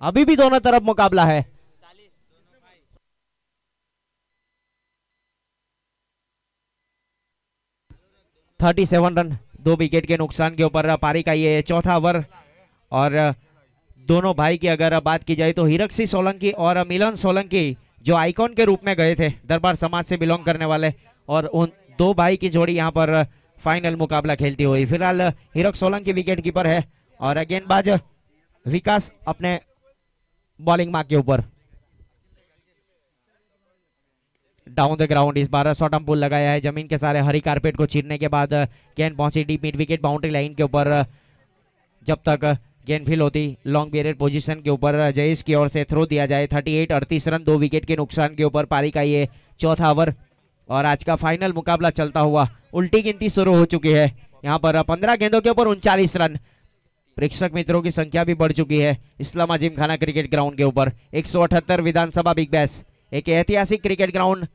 अभी भी दोनों तरफ मुकाबला है। रन 2 विकेट के नुकसान के ऊपर पारी का ये चौथा ओवर। और दोनों भाई की अगर बात की जाए तो हीरक सिंह सोलंकी और मिलन सोलंकी जो आइकॉन के रूप में गए थे, दरबार समाज से बिलोंग करने वाले, और उन 2 भाई की जोड़ी यहाँ पर फाइनल मुकाबला खेलती हुई। फिलहाल हीरक सोलंकी विकेट कीपर है और गेंदबाज विकास अपने बॉलिंग मार्क के ऊपर। डाउन द ग्राउंड इस बार शॉर्ट पुल लगाया है, जमीन के सारे हरी कारपेट को चीरने के बाद गेंद पहुंची deep mid wicket boundary line के ऊपर। जब तक गेंद फील होती लॉन्ग बेरेड पोजीशन के ऊपर जयेश की ओर से थ्रो दिया जाए। 38 रन 2 विकेट के नुकसान के ऊपर पारी का ये चौथा ओवर। और आज का फाइनल मुकाबला चलता हुआ उल्टी गिनती शुरू हो चुकी है। यहाँ पर 15 गेंदों के ऊपर 39 रन। प्रेक्षक मित्रों की संख्या भी बढ़ चुकी है इस्लामा जिमखाना क्रिकेट ग्राउंड के ऊपर। 178 विधानसभा बिग बैश, एक ऐतिहासिक क्रिकेट ग्राउंड।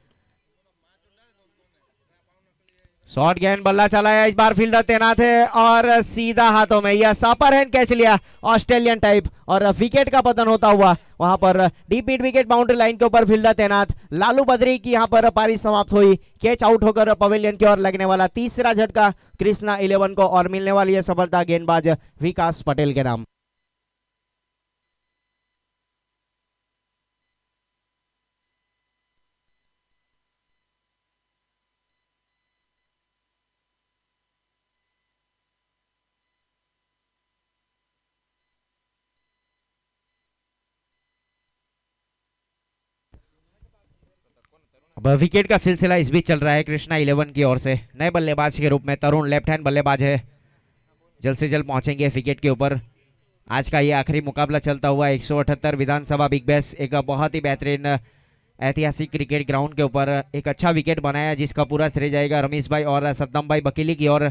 शॉर्ट गेंद बल्ला चलाया, इस बार फील्डर तैनात है और सीधा हाथों में यह सापर हैंड कैच लिया ऑस्ट्रेलियन टाइप, और विकेट का पतन होता हुआ वहां पर deep mid wicket boundary line के ऊपर फील्डर तैनात लालू बद्री की यहां पर पारी समाप्त हुई। कैच आउट होकर पवेलियन की ओर लगने वाला तीसरा झटका कृष्णा 11 को, और मिलने वाली यह सफलता गेंदबाज विकास पटेल के नाम। अब विकेट का सिलसिला इस बीच चल रहा है कृष्णा 11 की ओर से। नए बल्लेबाज के रूप में तरुण लेफ्ट हैंड बल्लेबाज है, जल्द से जल्द पहुंचेंगे विकेट के ऊपर। आज का ये आखिरी मुकाबला चलता हुआ 178 विधानसभा बिग बैश, एक बहुत ही बेहतरीन ऐतिहासिक क्रिकेट ग्राउंड के ऊपर एक अच्छा विकेट बनाया, जिसका पूरा श्रेय जाएगा रमेश भाई और सद्दाम भाई बकीली की ओर।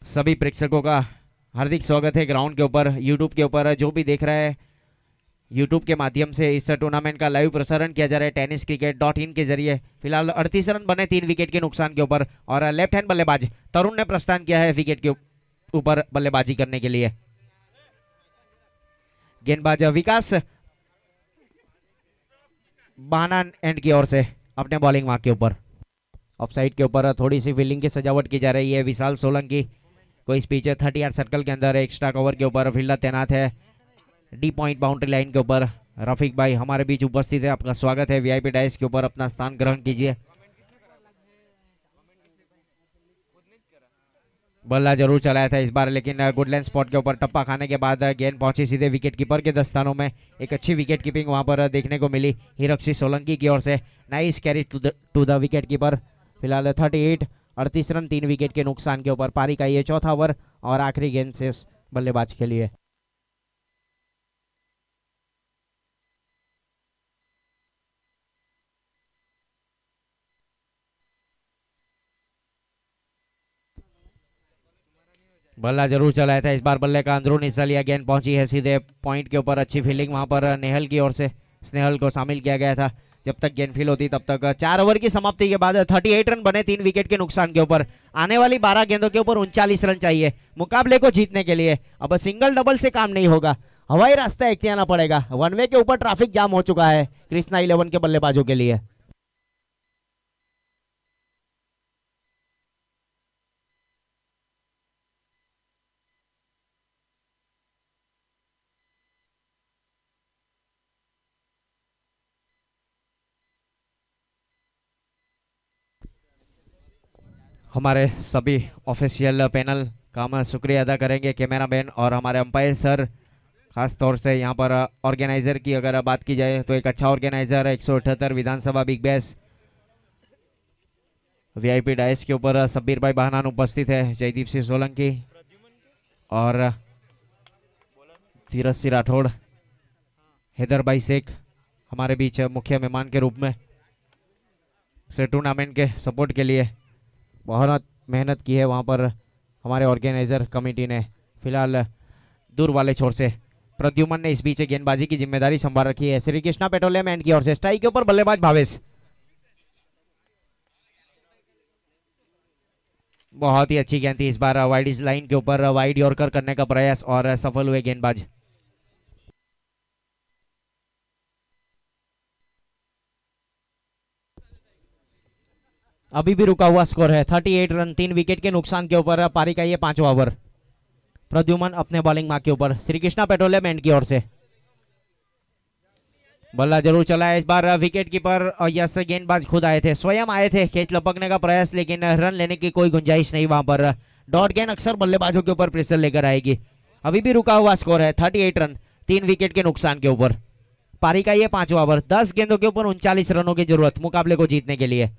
सभी प्रेक्षकों का हार्दिक स्वागत है ग्राउंड के ऊपर। यूट्यूब के ऊपर जो भी देख रहा है, यूट्यूब के माध्यम से इस टूर्नामेंट का लाइव प्रसारण किया जा रहा है tenniscricket.in के जरिए। फिलहाल 38 रन बने 3 विकेट के नुकसान के ऊपर, और लेफ्ट हैंड बल्लेबाज तरुण ने प्रस्थान किया है विकेट के ऊपर बल्लेबाजी करने के लिए। गेंदबाज विकास बहनान एंड की ओर से अपने बॉलिंग मार्क के ऊपर। ऑफ साइड के ऊपर थोड़ी सी फील्डिंग की सजावट की जा रही है। विशाल सोलंकी को इस पिच 30 यार्ड सर्कल के अंदर एक्स्ट्रा कवर के ऊपर फील्डर तैनात है डी पॉइंट बाउंड्री लाइन के ऊपर। रफीक भाई हमारे बीच उपस्थित है, आपका स्वागत है। वीआईपी डाइस के ऊपर अपना स्थान ग्रहण कीजिए। बल्ला जरूर चलाया था इस बार, लेकिन गुडलैंड स्पॉट के ऊपर टप्पा खाने के बाद गेंद पहुंची सीधे विकेट कीपर के दस्तानों में। एक अच्छी विकेट कीपिंग वहां पर देखने को मिली हिरक्षी सोलंकी की ओर से। Nice carry to the wicket keeper. फिलहाल 38 रन 3 विकेट के नुकसान के ऊपर। पारी का ये चौथा ओवर और आखिरी गेंद शेष बल्लेबाज के लिए। बल्ला जरूर चलाया था इस बार, बल्ले का अंदरूनी हिस्सा लिया, गेंद पहुंची है सीधे पॉइंट के ऊपर। अच्छी फील्डिंग वहां पर नेहल की ओर से, स्नेहल को शामिल किया गया था। जब तक गेंद फील होती तब तक 4 ओवर की समाप्ति के बाद 38 रन बने 3 विकेट के नुकसान के ऊपर। आने वाली 12 गेंदों के ऊपर 39 रन चाहिए मुकाबले को जीतने के लिए। अब सिंगल डबल से काम नहीं होगा, हवाई रास्ता इख्तियार पड़ेगा। वन वे के ऊपर ट्रैफिक जाम हो चुका है कृष्णा 11 के बल्लेबाजों के लिए। हमारे सभी ऑफिशियल पैनल का हम शुक्रिया अदा करेंगे, कैमरामैन और हमारे अंपायर सर। खास तौर से यहाँ पर ऑर्गेनाइजर की अगर बात की जाए तो एक अच्छा organiser 178 Vidhansabha big bash VIP dais के ऊपर शब्बीर भाई बहनान उपस्थित है, जयदीप सिंह सोलंकी और धीरज सिंह राठौड़, हैदर भाई शेख हमारे बीच मुख्य मेहमान के रूप में। से टूर्नामेंट के सपोर्ट के लिए बहुत मेहनत की है वहां पर हमारे ऑर्गेनाइजर कमेटी ने। फिलहाल दूर वाले छोर से प्रद्युमन ने इस बीच गेंदबाजी की जिम्मेदारी संभाल रखी है श्री कृष्णा पेट्रोलियम एंड की ओर से। स्ट्राइक के ऊपर बल्लेबाज भावेश, बहुत ही अच्छी गेंद थी इस बार वाइड इस लाइन के ऊपर, वाइड यॉर्कर करने का प्रयास और सफल हुए गेंदबाज। अभी भी रुका हुआ स्कोर है 38 रन 3 विकेट के नुकसान के ऊपर। पारी का ये 5वां ओवर। प्रद्युमन अपने बॉलिंग मार्क के ऊपर श्री कृष्णा पेट्रोलियम एंड की ओर से। बल्ला जरूर चला है इस बार विकेट कीपर और यस गेंदबाज खुद आए थे, स्वयं आए थे कैच लपकने का प्रयास, लेकिन रन लेने की कोई गुंजाइश नहीं वहां पर। डॉट गेंद अक्सर बल्लेबाजों के ऊपर प्रेशर लेकर आएगी। अभी भी रुका हुआ स्कोर है 38 रन 3 विकेट के नुकसान के ऊपर। पारी का ये 5वां ओवर। 10 गेंदों के ऊपर 39 रनों की जरूरत मुकाबले को जीतने के लिए।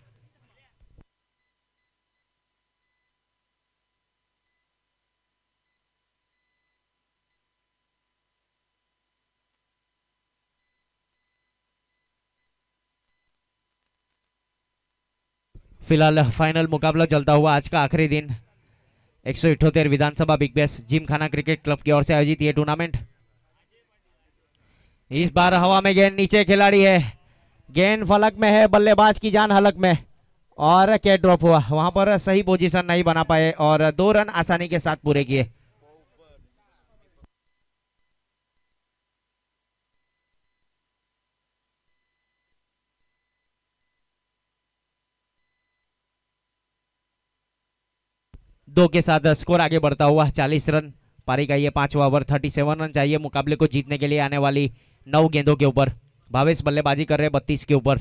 फिलहाल फाइनल मुकाबला चलता हुआ आज का आखिरी दिन 178 Vidhansabha big bash gymkhana cricket club की ओर से आयोजित ये टूर्नामेंट। इस बार हवा में गेंद, नीचे खिलाड़ी है, गेंद फलक में है, बल्लेबाज की जान हलक में और कैच ड्रॉप हुआ। वहां पर सही पोजीशन नहीं बना पाए और 2 रन आसानी के साथ पूरे किए। दो के साथ स्कोर आगे बढ़ता हुआ 40 रन। पारी का ये 5वां ओवर। 37 रन चाहिए मुकाबले को जीतने के लिए आने वाली 9 गेंदों के ऊपर। भावेश बल्लेबाजी कर रहे 32 के ऊपर।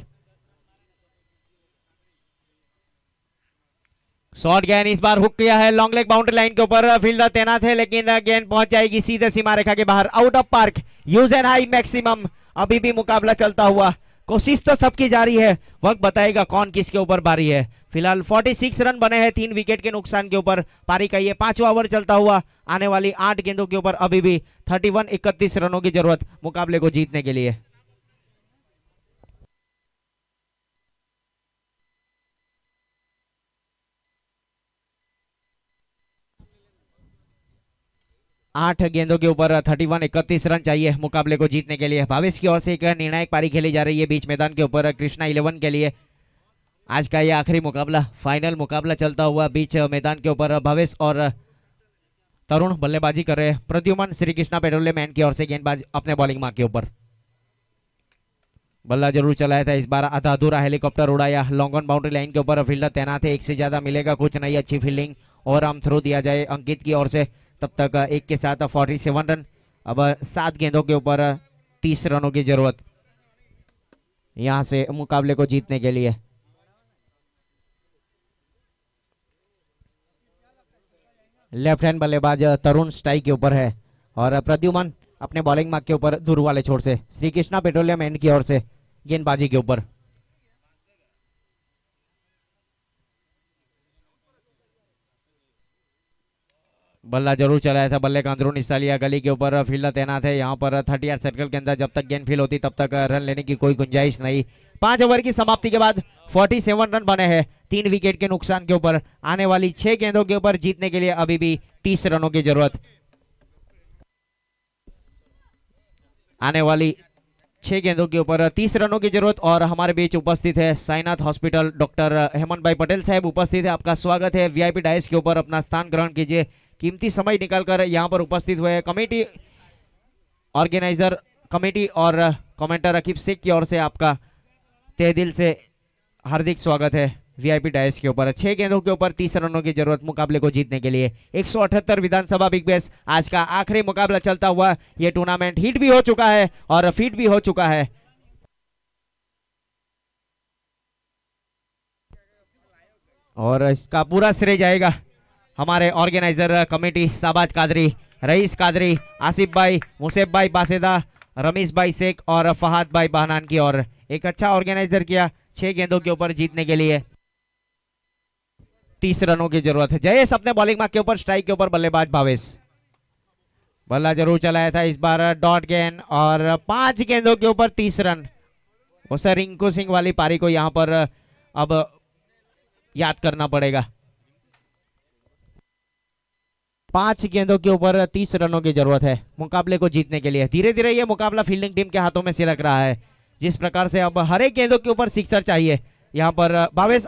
शॉर्ट गेंद इस बार हुक किया है लॉन्ग लेग बाउंड्री लाइन के ऊपर। फील्डर तैनात है लेकिन गेंद पहुंच जाएगी सीधे सीमा रेखा के बाहर, out of park. Use and high maximum. अभी भी मुकाबला चलता हुआ, कोशिश तो सबकी जारी है, वक्त बताएगा कौन किसके ऊपर भारी है। फिलहाल 46 रन बने हैं 3 विकेट के नुकसान के ऊपर। पारी का ये 5वां ओवर चलता हुआ, आने वाली 8 गेंदों के ऊपर अभी भी 31 रनों की जरूरत मुकाबले को जीतने के लिए। आठ गेंदों के ऊपर 31 रन चाहिए मुकाबले को जीतने के लिए। भावेश की ओर से एक निर्णायक पारी खेली जा रही है बीच मैदान के ऊपर कृष्णा 11 के लिए। आज का यह आखिरी मुकाबला, फाइनल मुकाबला चलता हुआ बीच मैदान के ऊपर। भावेश और तरुण बल्लेबाजी कर रहे हैं। प्रद्युमन श्री कृष्णा पेट्रोलियम मैन की ओर से गेंदबाज अपने बॉलिंग मार्क के ऊपर। बल्ला जरूर चलाया था इस बार, आधा अधूरा हेलीकॉप्टर उड़ाया लॉन्ग ऑन बाउंड्री लाइन के ऊपर। फील्डर तैनात है, एक से ज्यादा मिलेगा कुछ नहीं। अच्छी फील्डिंग और आर्म थ्रो दिया जाए अंकित की ओर से। तब तक एक के साथ 47 रन। अब 7 गेंदों के ऊपर 30 रनों की जरूरत यहां से मुकाबले को जीतने के लिए। लेफ्ट हैंड बल्लेबाज तरुण स्ट्राइक के ऊपर है और प्रद्युमन अपने बॉलिंग मार्क के ऊपर दूर वाले छोर से, श्री कृष्णा पेट्रोलियम एंड की ओर से गेंदबाजी के ऊपर। बल्ला जरूर चलाया था, बल्ले का अंदरूनी हिस्सा लिया, गली के ऊपर फील्डर तैनात है यहाँ पर 30 सर्कल के अंदर। जब तक गेंद फील होती तब तक रन लेने की कोई गुंजाइश नहीं। 5 ओवर की समाप्ति के बाद 47 रन बने हैं 3 विकेट के नुकसान के ऊपर। आने वाली 6 गेंदों के ऊपर जीतने के लिए अभी भी 30 रनों की जरूरत। आने वाली 6 गेंदों के ऊपर 30 रनों की जरूरत। और हमारे बीच उपस्थित है साईनाथ हॉस्पिटल, डॉक्टर हेमंत भाई पटेल साहब उपस्थित है। आपका स्वागत है। वीआईपी डाइस के ऊपर अपना स्थान ग्रहण कीजिए। कीमती समय निकालकर यहाँ पर उपस्थित हुए कमेटी, ऑर्गेनाइजर कमेटी और कमेंटर रकीब शेख की ओर से आपका तहे दिल से हार्दिक स्वागत है वीआईपी डाइस के ऊपर। 6 गेंदों के ऊपर 30 रनों की जरूरत मुकाबले को जीतने के लिए। 178 विधानसभा बिग बैश आज का आखिरी मुकाबला चलता हुआ ये टूर्नामेंट हिट भी हो चुका है और फीट भी हो चुका है। और इसका पूरा श्रेय जाएगा हमारे organiser committee, Shahbaz Qadri, rice Qadri, Asif भाई, मुसेफ भाई बासेदा, रमीश भाई शेख और फहाद भाई बहनान की ओर। एक अच्छा ऑर्गेनाइजर किया। 6 गेंदों के ऊपर जीतने के लिए 30 रनों की जरूरत है। जयेश अपने बॉलिंग मार्क के ऊपर, स्ट्राइक के ऊपर बल्लेबाज भावेश। बल्ला जरूर चलाया था इस बार डॉट गेंद और 5 गेंदों के ऊपर 30 रन। उसे रिंकू सिंह वाली पारी को यहां पर अब याद करना पड़ेगा। 5 गेंदों के ऊपर 30 रनों की जरूरत है मुकाबले को जीतने के लिए। धीरे धीरे ये मुकाबला फील्डिंग टीम के हाथों में सिलक रहा है। जिस प्रकार से अब हर एक गेंदों के ऊपर सिक्सर चाहिए। यहाँ पर भावेश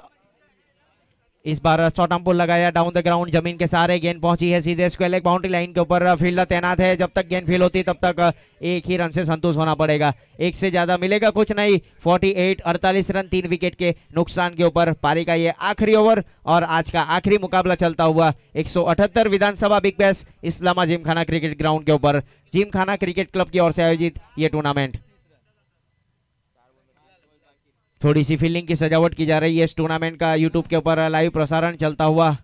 इस बार शॉर्ट आर्म पुल लगाया डाउन द ग्राउंड, जमीन के सहारे गेंद पहुंची है सीधे स्क्वायर लेग बाउंड्री लाइन के ऊपर। फील्डर तैनात है। जब तक गेंद फील होती तब तक एक ही रन से संतुष्ट होना पड़ेगा। एक से ज्यादा मिलेगा कुछ नहीं। 48 रन 3 विकेट के नुकसान के ऊपर पारी का ये आखिरी ओवर और आज का आखिरी मुकाबला चलता हुआ 178 Vidhansabha big bash Islamia gymkhana cricket ground के ऊपर जिमखाना क्रिकेट क्लब की ओर से आयोजित ये टूर्नामेंट। थोड़ी सी फील्डिंग की सजावट की जा रही है इस टूर्नामेंट का। यूट्यूब के ऊपर लाइव प्रसारण चलता हुआ।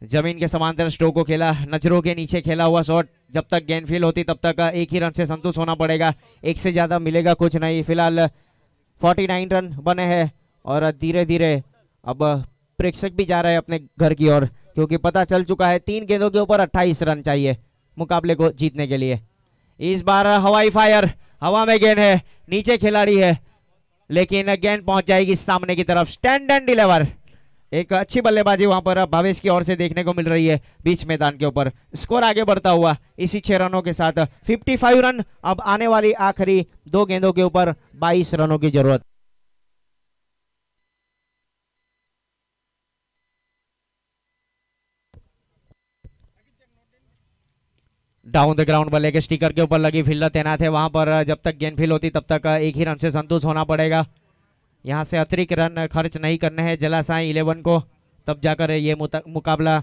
जमीन के समांतर स्ट्रोक को खेला, नजरों के नीचे खेला हुआ शॉट। जब तक गेंद फील होती तब तक एक ही रन से संतुष्ट होना पड़ेगा। एक से ज्यादा मिलेगा कुछ नहीं। फिलहाल 49 रन बने हैं और धीरे धीरे अब प्रेक्षक भी जा रहे हैं अपने घर की ओर, क्योंकि पता चल चुका है 3 गेंदों के ऊपर 28 रन चाहिए मुकाबले को जीतने के लिए। इस बार हवाई फायर, हवा में गेंद है, नीचे खिलाड़ी है लेकिन गेंद पहुंच जाएगी सामने की तरफ। Stand and deliver. एक अच्छी बल्लेबाजी वहां पर भावेश की ओर से देखने को मिल रही है बीच मैदान के ऊपर। स्कोर आगे बढ़ता हुआ इसी 6 रनों के साथ 55 रन। अब आने वाली आखिरी 2 गेंदों के ऊपर 22 रनों की जरूरत। डाउन द ग्राउंड बल्ले के स्टिकर के ऊपर लगी, फील्डर तैनात है वहां पर। जब तक गेंद फील होती तब तक एक ही रन से संतुष्ट होना पड़ेगा। यहां से अतिरिक्त रन खर्च नहीं करने हैं जलासाई 11 को, तब जाकर ये मुकाबला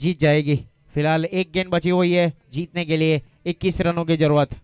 जीत जाएगी। फिलहाल एक गेंद बची हुई है जीतने के लिए 21 रनों की जरूरत।